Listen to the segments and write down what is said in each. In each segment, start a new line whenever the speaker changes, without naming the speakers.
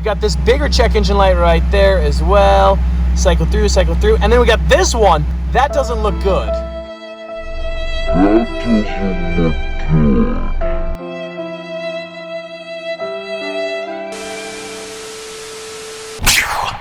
got this bigger check engine light right there as well. Cycle through, and then we got this one. That doesn't look good.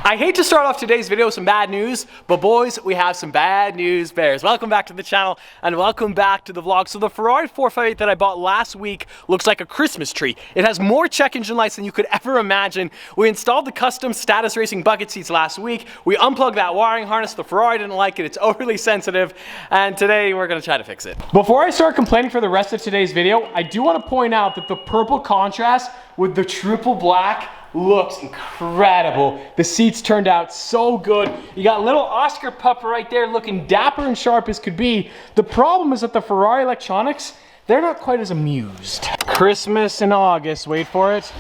I hate to start off today's video with some bad news, but boys, we have some bad news bears. Welcome back to the channel and welcome back to the vlog. So the Ferrari 458 that I bought last week looks like a Christmas tree. It has more check engine lights than you could ever imagine. We installed the custom status racing bucket seats last week. We unplugged that wiring harness. The Ferrari didn't like it. It's overly sensitive. And today we're gonna try to fix it. Before I start complaining for the rest of today's video, I do want to point out that the purple contrast with the triple black looks incredible. The seats turned out so good. You got little Oscar pup right there looking dapper and sharp as could be. The problem is that the Ferrari electronics, they're not quite as amused. Christmas in August, wait for it.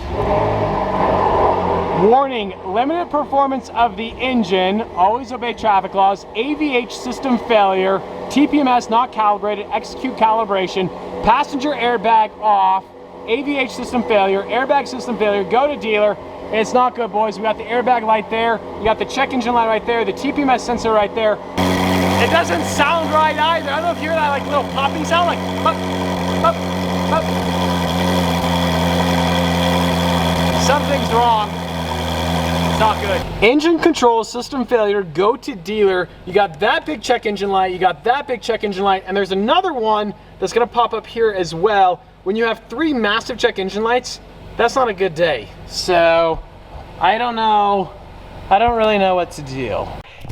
Warning, limited performance of the engine, always obey traffic laws, AVH system failure, TPMS not calibrated, execute calibration, passenger airbag off, AVH system failure, airbag system failure, go to dealer. It's not good, boys. We got the airbag light there, you got the check engine light right there, the TPMS sensor right there. It doesn't sound right either. I don't know if you hear that like little popping sound, like pop, pop, pop. Something's wrong. It's not good. Engine control system failure, go to dealer. You got that big check engine light, you got that big check engine light, and there's another one that's gonna pop up here as well. When you have three massive check engine lights, that's not a good day. So, I don't know. I don't really know what to do.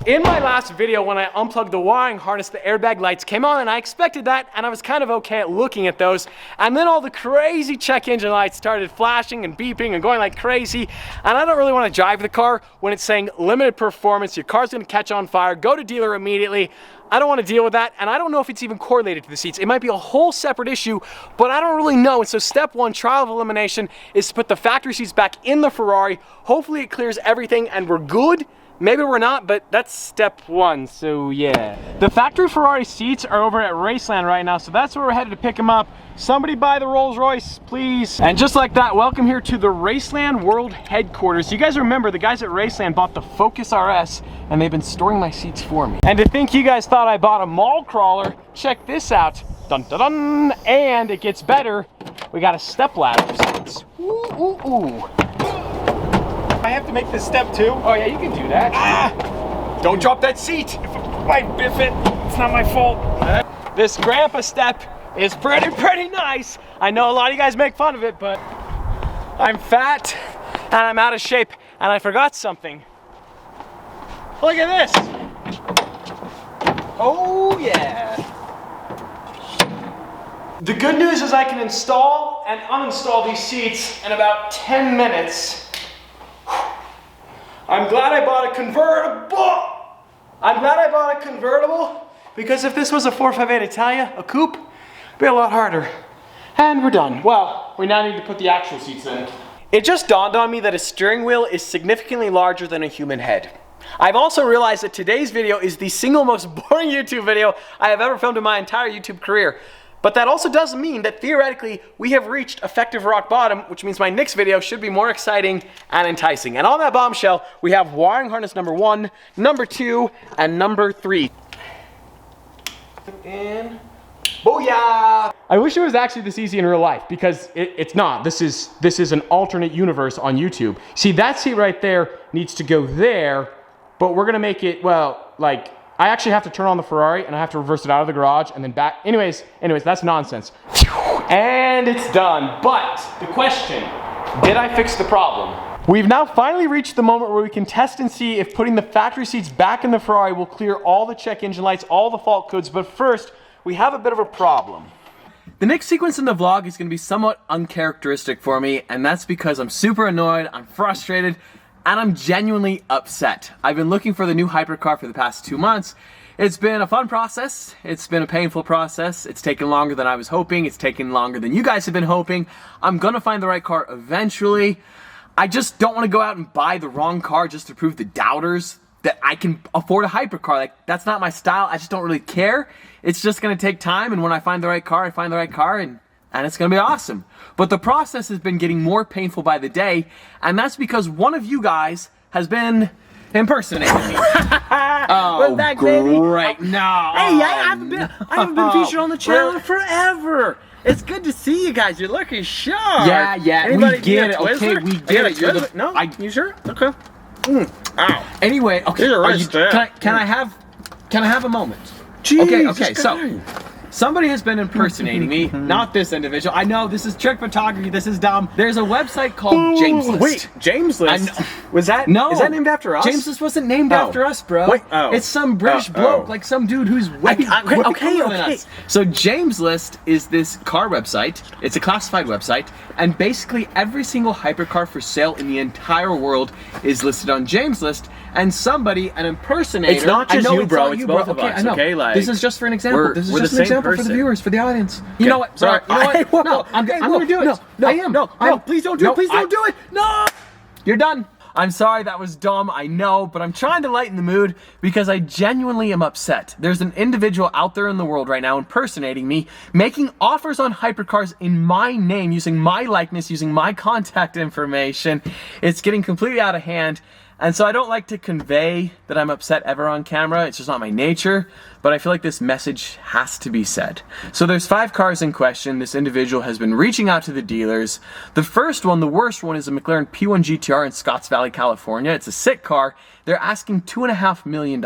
In my last video, when I unplugged the wiring harness, the airbag lights came on and I expected that and I was kind of okay at looking at those. And then all the crazy check engine lights started flashing and beeping and going like crazy. And I don't really want to drive the car when it's saying limited performance, your car's gonna catch on fire, go to dealer immediately. I don't want to deal with that, and I don't know if it's even correlated to the seats. It might be a whole separate issue, but I don't really know. And so step one, trial of elimination, is to put the factory seats back in the Ferrari. Hopefully it clears everything and we're good. Maybe we're not, but that's step one, so yeah. The factory Ferrari seats are over at Reinstalling right now, so that's where we're headed to pick them up. Somebody buy the Rolls Royce, please. And just like that, welcome here to the Reinstalling World Headquarters. You guys remember, the guys at Reinstalling bought the Focus RS, and they've been storing my seats for me. And to think you guys thought I bought a mall crawler, check this out. Dun dun dun, and it gets better. We got a step ladder for seats. Ooh, ooh, ooh.
I have to make this step too?
Oh yeah, you can do that.
Ah! Don't drop that seat! If I biff it, it's not my fault.
This grandpa step is pretty nice. I know a lot of you guys make fun of it, but I'm fat and I'm out of shape and I forgot something. Look at this. Oh yeah. The good news is I can install and uninstall these seats in about 10 minutes. I'm glad I bought a convertible. I'm glad I bought a convertible because if this was a 458 Italia, a coupe, it'd be a lot harder. And we're done. Well, we now need to put the actual seats in. It just dawned on me that a steering wheel is significantly larger than a human head. I've also realized that today's video is the single most boring YouTube video I have ever filmed in my entire YouTube career. But that also does mean that theoretically we have reached effective rock bottom, which means my next video should be more exciting and enticing. And on that bombshell, we have wiring harness number 1, number 2, and number 3. And booyah! I wish it was actually this easy in real life because it's not. This is an alternate universe on YouTube. See, that seat right there needs to go there, but we're gonna make it, well, like, I actually have to turn on the Ferrari and I have to reverse it out of the garage and then back. Anyways, that's nonsense. And it's done. But the question, did I fix the problem? We've now finally reached the moment where we can test and see if putting the factory seats back in the Ferrari will clear all the check engine lights, all the fault codes. But first, we have a bit of a problem. The next sequence in the vlog is going to be somewhat uncharacteristic for me, and that's because I'm super annoyed, I'm frustrated, and I'm genuinely upset. I've been looking for the new hypercar for the past 2 months. It's been a fun process. It's been a painful process. It's taken longer than I was hoping. It's taken longer than you guys have been hoping. I'm gonna find the right car eventually. I just don't want to go out and buy the wrong car just to prove the doubters that I can afford a hypercar. Like, that's not my style. I just don't really care. It's just gonna take time, and when I find the right car, I find the right car, and and it's gonna be awesome. But the process has been getting more painful by the day, and that's because one of you guys has been impersonating me. Oh, back, great.
Baby.
No.
Hey, I haven't been featured on the channel forever. It's good to see you guys. You're looking sharp.
Yeah,
Anybody
we get it. Okay, we get it.
You're no, you sure? Okay. Ow.
Anyway, okay. Can I have a moment?
Jeez,
okay. So, somebody has been impersonating me. Not this individual. I know this is trick photography. This is dumb. There's a website called James List.
Wait, James List? Was that?
No.
Is that named after us?
James List wasn't named after us, bro.
Wait,
It's some British bloke, like some dude who's way cooler than us. So James List is this car website. It's a classified website, and basically every single hypercar for sale in the entire world is listed on James List. And somebody, an impersonator.
It's not just you, bro. It's both of us.
I know.
Okay, like
this is just for an example. This is just an example for the viewers, for the audience. You know what?
Sorry.
You know what? No, I'm gonna do it.
No, please don't do it. Please don't do it. No.
You're done. I'm sorry, that was dumb, I know, but I'm trying to lighten the mood because I genuinely am upset. There's an individual out there in the world right now impersonating me, making offers on hypercars in my name, using my likeness, using my contact information. It's getting completely out of hand. And so I don't like to convey that I'm upset ever on camera. It's just not my nature, but I feel like this message has to be said. So there's 5 cars in question. This individual has been reaching out to the dealers. The first one, the worst one, is a McLaren P1 GTR in Scotts Valley, California. It's a sick car. They're asking $2.5 million.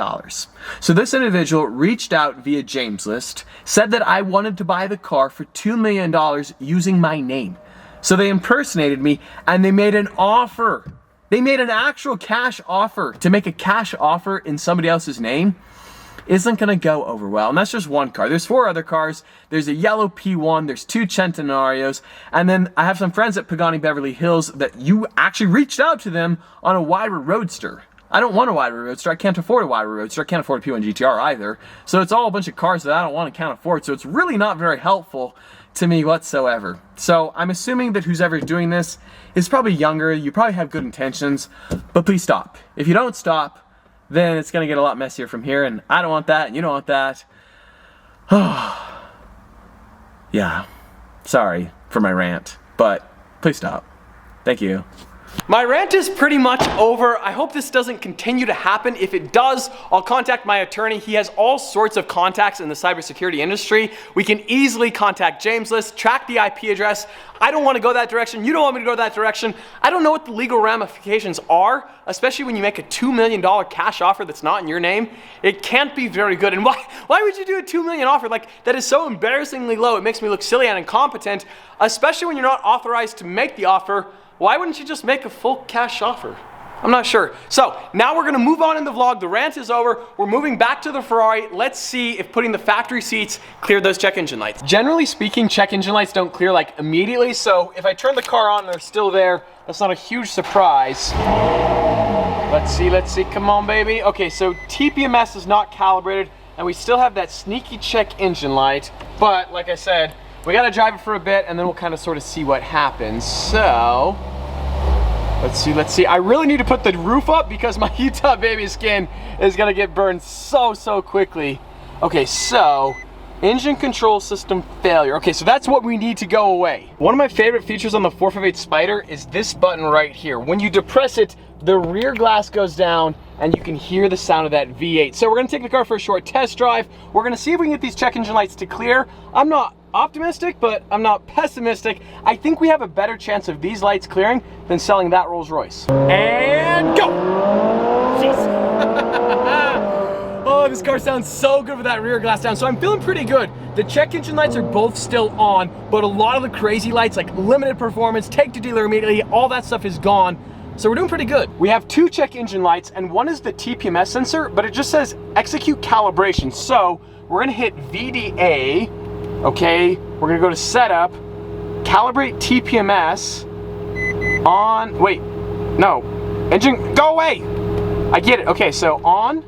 So this individual reached out via James List, said that I wanted to buy the car for $2 million using my name. So they impersonated me and they made an offer. They made an actual cash offer. To make a cash offer in somebody else's name isn't gonna go over well. And that's just one car. There's 4 other cars. There's a yellow P1, there's 2 Centenarios, and then I have some friends at Pagani Beverly Hills that you actually reached out to them on a Wyra Roadster. I don't want a Wyra Roadster. I can't afford a Wyra Roadster. I can't afford a P1 GTR either. So it's all a bunch of cars that I don't want and can't afford. So it's really not very helpful to me whatsoever. So I'm assuming that who's ever doing this is probably younger. You probably have good intentions, but please stop. If you don't stop, then it's gonna get a lot messier from here, and I don't want that, and you don't want that. Yeah, sorry for my rant, but please stop. Thank you. My rant is pretty much over. I hope this doesn't continue to happen. If it does, I'll contact my attorney. He has all sorts of contacts in the cybersecurity industry. We can easily contact James List, track the IP address. I don't want to go that direction. You don't want me to go that direction. I don't know what the legal ramifications are, especially when you make a $2 million cash offer that's not in your name. It can't be very good. And why would you do a $2 million offer? Like, that is so embarrassingly low. It makes me look silly and incompetent, especially when you're not authorized to make the offer. Why wouldn't you just make a full cash offer? I'm not sure. So now we're gonna move on in the vlog. The rant is over. We're moving back to the Ferrari. Let's see if putting the factory seats cleared those check engine lights. Generally speaking, check engine lights don't clear like immediately. So if I turn the car on and they're still there, that's not a huge surprise. Let's see, come on baby. Okay, so TPMS is not calibrated and we still have that sneaky check engine light. But like I said, we gotta drive it for a bit and then we'll kind of sort of see what happens. So, let's see. I really need to put the roof up because my Utah baby skin is gonna get burned so quickly. Okay, so, engine control system failure. Okay, so that's what we need to go away. One of my favorite features on the 458 Spider is this button right here. When you depress it, the rear glass goes down and you can hear the sound of that V8. So we're gonna take the car for a short test drive. We're gonna see if we can get these check engine lights to clear. I'm not optimistic, but I'm not pessimistic. I think we have a better chance of these lights clearing than selling that Rolls Royce. And go! Oh, this car sounds so good with that rear glass down. So I'm feeling pretty good. The check engine lights are both still on, but a lot of the crazy lights like limited performance, take to dealer immediately, all that stuff is gone. So we're doing pretty good. We have 2 check engine lights and one is the TPMS sensor, but it just says execute calibration. So we're gonna hit VDA. Okay, we're gonna go to setup, calibrate TPMS on, wait, no, engine, go away. I get it. Okay, so on,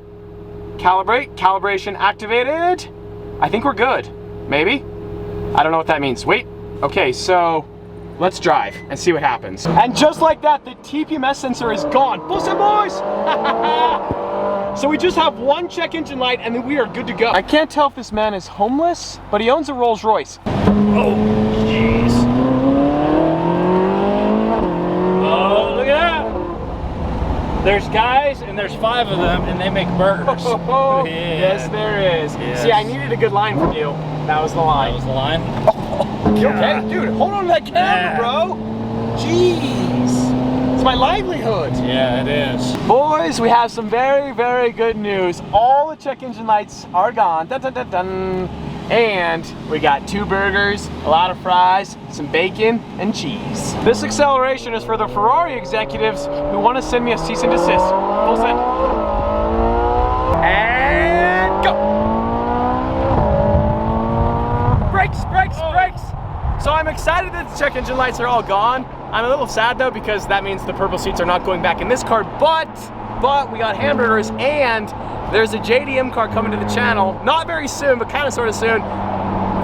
calibrate, calibration activated. I think we're good, maybe. I don't know what that means. Wait, okay, so let's drive and see what happens. And just like that, the TPMS sensor is gone. Pull some boys. So we just have 1 check engine light and then we are good to go. I can't tell if this man is homeless, but he owns a Rolls Royce. Oh, geez.
There's guys and there's 5 of them and they make burgers.
Oh, yes, there is.
Yes.
See, I needed a good line from you. That was the line.
That was the line.
You okay? Dude, hold on to that camera, bro. Jeez. It's my livelihood.
Yeah, it is.
Boys, we have some very, very good news. All the check engine lights are gone. Dun, dun, dun, dun. And we got 2 burgers, a lot of fries, some bacon, and cheese. This acceleration is for the Ferrari executives who want to send me a cease and desist. Full send. And go. Brakes, brakes, brakes. So I'm excited that the check engine lights are all gone. I'm a little sad though because that means the purple seats are not going back in this car, but we got hamburgers and there's a JDM car coming to the channel. Not very soon, but kind of sort of soon.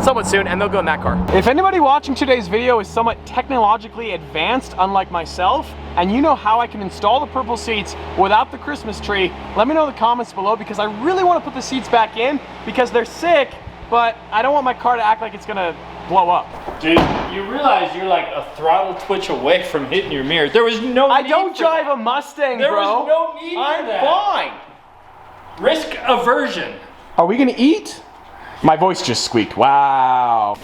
Somewhat soon, and they'll go in that car. If anybody watching today's video is somewhat technologically advanced, unlike myself, and you know how I can install the purple seats without the Christmas tree, let me know in the comments below because I really want to put the seats back in because they're sick, but I don't want my car to act like it's gonna blow up.
Dude, you realize you're like a throttle twitch away from hitting your mirrors. There was no need
I don't
for
drive
that.
a Mustang,
There
bro.
was no need for that.
I'm fine.
Risk aversion.
Are we gonna eat? My voice just squeaked. Wow.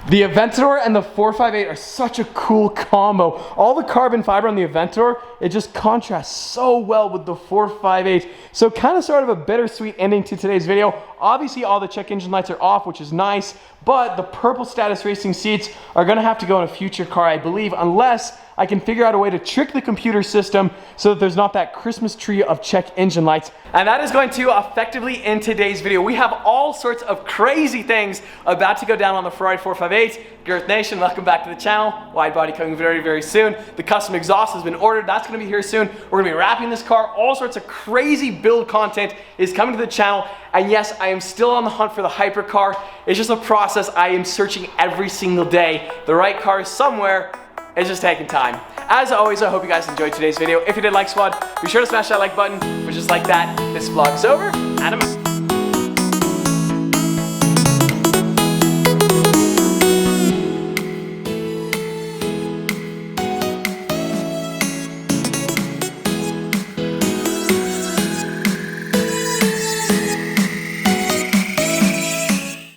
The Aventador and the 458 are such a cool combo. All the carbon fiber on the Aventador, it just contrasts so well with the 458. So kind of sort of a bittersweet ending to today's video. Obviously all the check engine lights are off, which is nice, but the purple status racing seats are gonna have to go in a future car, I believe, unless I can figure out a way to trick the computer system so that there's not that Christmas tree of check engine lights. And that is going to effectively end today's video. We have all sorts of crazy things about to go down on the Ferrari 458. Girth Nation, welcome back to the channel. Wide body coming very, very soon. The custom exhaust has been ordered. That's gonna be here soon. We're gonna be wrapping this car. All sorts of crazy build content is coming to the channel. And yes, I am still on the hunt for the hypercar. It's just a process. I am searching every single day. The right car is somewhere. It's just taking time. As always, I hope you guys enjoyed today's video. If you did like Squad, be sure to smash that like button. But just like that, this vlog's over. And I'm